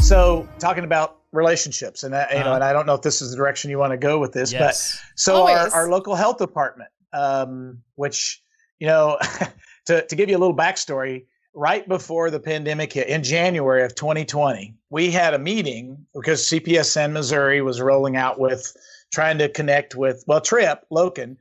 So talking about relationships, and I, and I don't know if this is the direction you want to go with this, but so our local health department, which, to give you a little backstory, right before the pandemic hit in January of 2020, we had a meeting because CPSN Missouri was rolling out with trying to connect with, Tripp Loken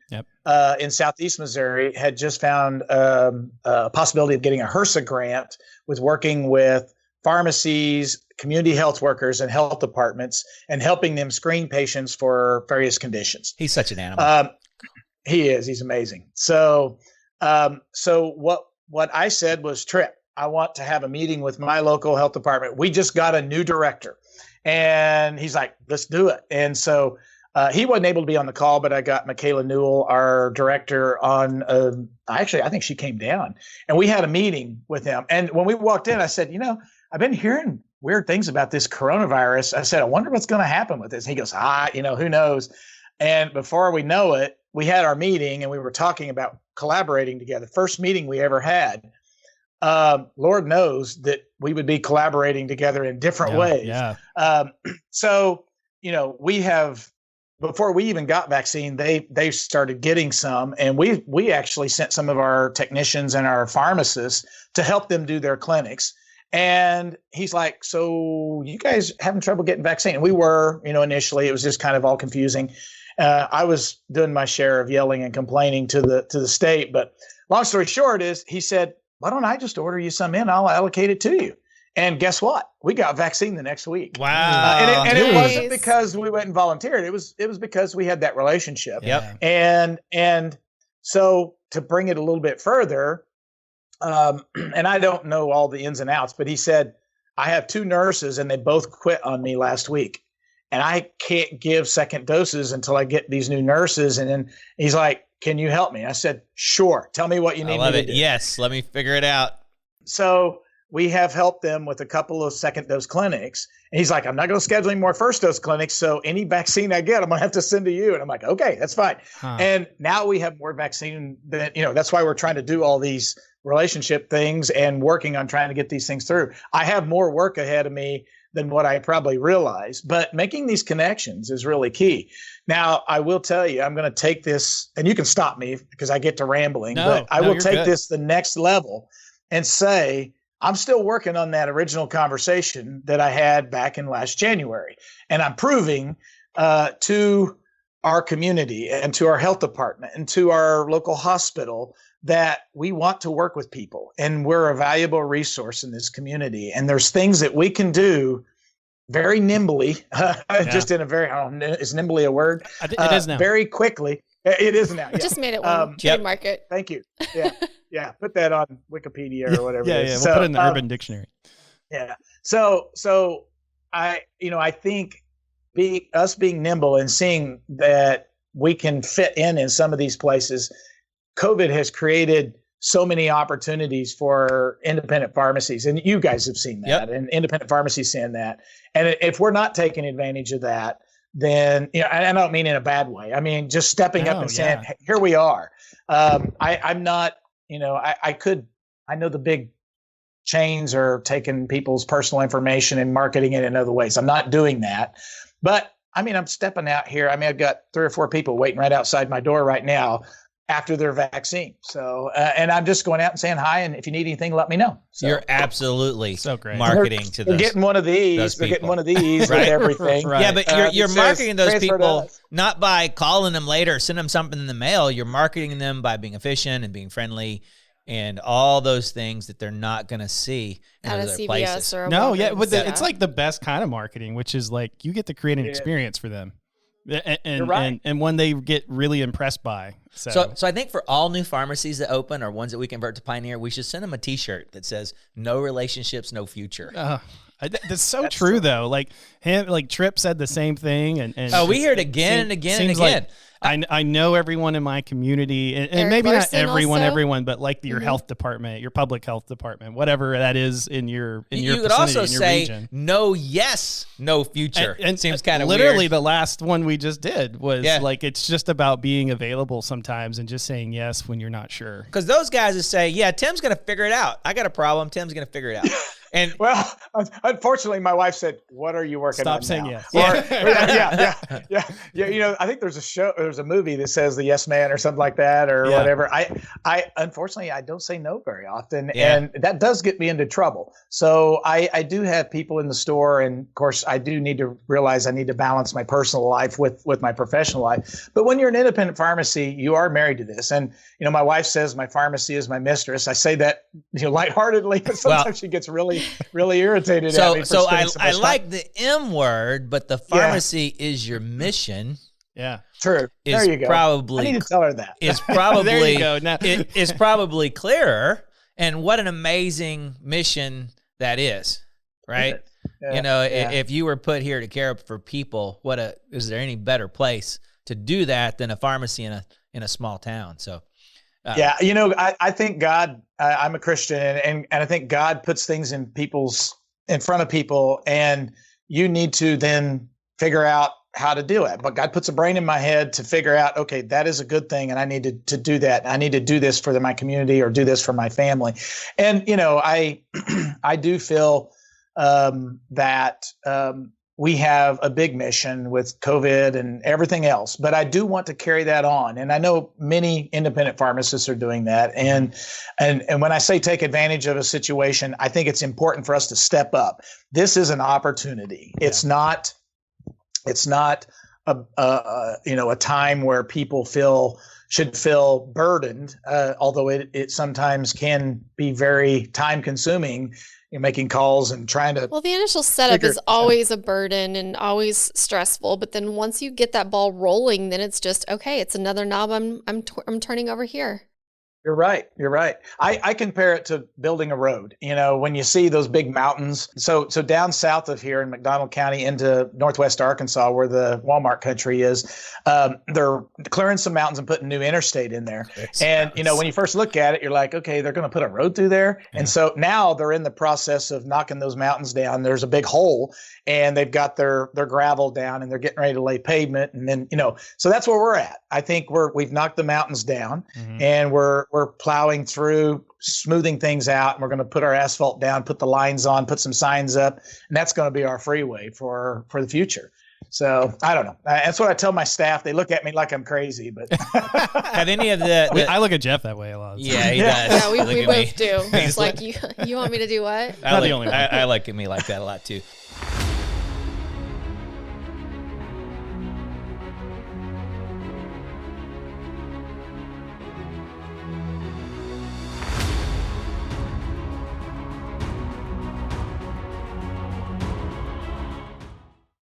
in Southeast Missouri had just found a possibility of getting a HRSA grant with working with pharmacies, community health workers, and health departments, and helping them screen patients for various conditions. He's such an animal. He is. He's amazing. So what I said was, Tripp, I want to have a meeting with my local health department. We just got a new director. And he's like, let's do it. And so he wasn't able to be on the call, but I got Michaela Newell, our director, on. I think she came down, and we had a meeting with him. And when we walked in, I said, I've been hearing weird things about this coronavirus. I said, I wonder what's going to happen with this. And he goes, who knows? And before we know it, we had our meeting and we were talking about collaborating together. First meeting we ever had. Lord knows that we would be collaborating together in different ways. Yeah. So, we have, before we even got vaccine, they started getting some, and we actually sent some of our technicians and our pharmacists to help them do their clinics. And he's like, so you guys having trouble getting vaccine? And we were, initially it was just kind of all confusing. I was doing my share of yelling and complaining to the state, but long story short is he said, why don't I just order you some in? I'll allocate it to you. And guess what? We got vaccine the next week. Wow. And it wasn't because we went and volunteered. It was because we had that relationship. Yep. And so to bring it a little bit further, and I don't know all the ins and outs, but he said, I have 2 nurses and they both quit on me last week. And I can't give second doses until I get these new nurses. And then he's like, can you help me? I said, sure. Tell me what you need me to do. Yes. Let me figure it out. So we have helped them with a couple of second dose clinics. And he's like, I'm not going to schedule any more first dose clinics. So any vaccine I get, I'm going to have to send to you. And I'm like, okay, that's fine. And now we have more vaccine than, that's why we're trying to do all these relationship things and working on trying to get these things through. I have more work ahead of me than what I probably realized, but making these connections is really key. Now, I will tell you, I'm going to take this, and you can stop me because I get to rambling, but I will take this the next level and say, I'm still working on that original conversation that I had back in last January. And I'm proving to our community and to our health department and to our local hospital that we want to work with people and we're a valuable resource in this community. And there's things that we can do very nimbly, just in a very, is nimbly a word? It is now. Very quickly. It is now. I just made it one. Trademark it. Thank you. Yeah. Yeah. Put that on Wikipedia or whatever. Yeah. We'll put it in the Urban Dictionary. Yeah. So I think us being nimble and seeing that we can fit in some of these places, COVID has created so many opportunities for independent pharmacies, and you guys have seen that, and independent pharmacies seeing that. And if we're not taking advantage of that, then, I don't mean in a bad way. I mean, just stepping up and saying, hey, here we are. I'm not, I know the big chains are taking people's personal information and marketing it in other ways. I'm not doing that, but I'm stepping out here. I've got 3 or 4 people waiting right outside my door right now after their vaccine. So, and I'm just going out and saying hi. And if you need anything, let me know. So, you're absolutely so great. Marketing to they're getting one of these. They're getting one of these with everything. Right. Yeah, but you're marketing those people not by calling them later, send them something in the mail. You're marketing them by being efficient and being friendly and all those things that they're not going to see in other places. Or it's like the best kind of marketing, which is like you get to create an experience for them. And one they get really impressed by. So I think for all new pharmacies that open or ones that we convert to Pioneer, we should send them a T-shirt that says "No relationships, no future." That's so true, though. Like Tripp said the same thing, and we hear it again and again and again. I know everyone in my community, and maybe not everyone, but like your health department, your public health department, whatever that is in your vicinity, you could also say region. No, yes, no future. And seems kind of literally weird. The last one we just did was like it's just about being available sometimes and just saying yes when you're not sure. Because those guys that say, yeah, Tim's going to figure it out. I got a problem. Tim's going to figure it out. And well, unfortunately, my wife said, "What are you working on?" Stop saying now? yes. Yeah. You know, I think there's a movie that says "The Yes Man" or something like that, or whatever. I unfortunately I don't say no very often, and that does get me into trouble. So I do have people in the store, and of course, I do need to realize I need to balance my personal life with my professional life. But when you're an independent pharmacy, you are married to this, and you know, my wife says my pharmacy is my mistress. I say that lightheartedly, but sometimes she gets really irritated at me. So I like the M word, but the pharmacy is your mission. Yeah, true. There you go. Probably, I need to tell her that. Is probably there you go. It is probably clearer. And what an amazing mission that is, right? Yeah, you know, if you were put here to care for people, is there any better place to do that than a pharmacy in a small town? So. You know, I think God, I'm a Christian, and I think God puts things in front of people, and you need to then figure out how to do it. But God puts a brain in my head to figure out, okay, that is a good thing, and I need to do that. I need to do this for my community or do this for my family. And, you know, I do feel that we have a big mission with COVID and everything else, but I do want to carry that on. And I know many independent pharmacists are doing that. And when I say take advantage of a situation, I think it's important for us to step up. This is an opportunity. Yeah. It's not a time where people should feel burdened, although it sometimes can be very time consuming. You're making calls and trying to. Well, the initial setup is always a burden and always stressful. But then once you get that ball rolling, then it's just, okay, it's another knob I'm turning over here. You're right. I compare it to building a road. You know, when you see those big mountains. So down south of here in McDonald County into northwest Arkansas, where the Walmart country is, they're clearing some mountains and putting new interstate in there. And, you know, when you first look at it, you're like, okay, they're going to put a road through there. Yeah. And so now they're in the process of knocking those mountains down. There's a big hole, and they've got their gravel down, and they're getting ready to lay pavement. And then, you know, so that's where we're at. I think we've knocked the mountains down, and we're plowing through, smoothing things out, and we're going to put our asphalt down, put the lines on, put some signs up, and that's going to be our freeway for the future. So I don't know. That's what I tell my staff. They look at me like I'm crazy, but have any of the I look at Jeff that way a lot. Yeah, he does. Yeah, we both do. It's like you want me to do what? I look at me like that a lot too.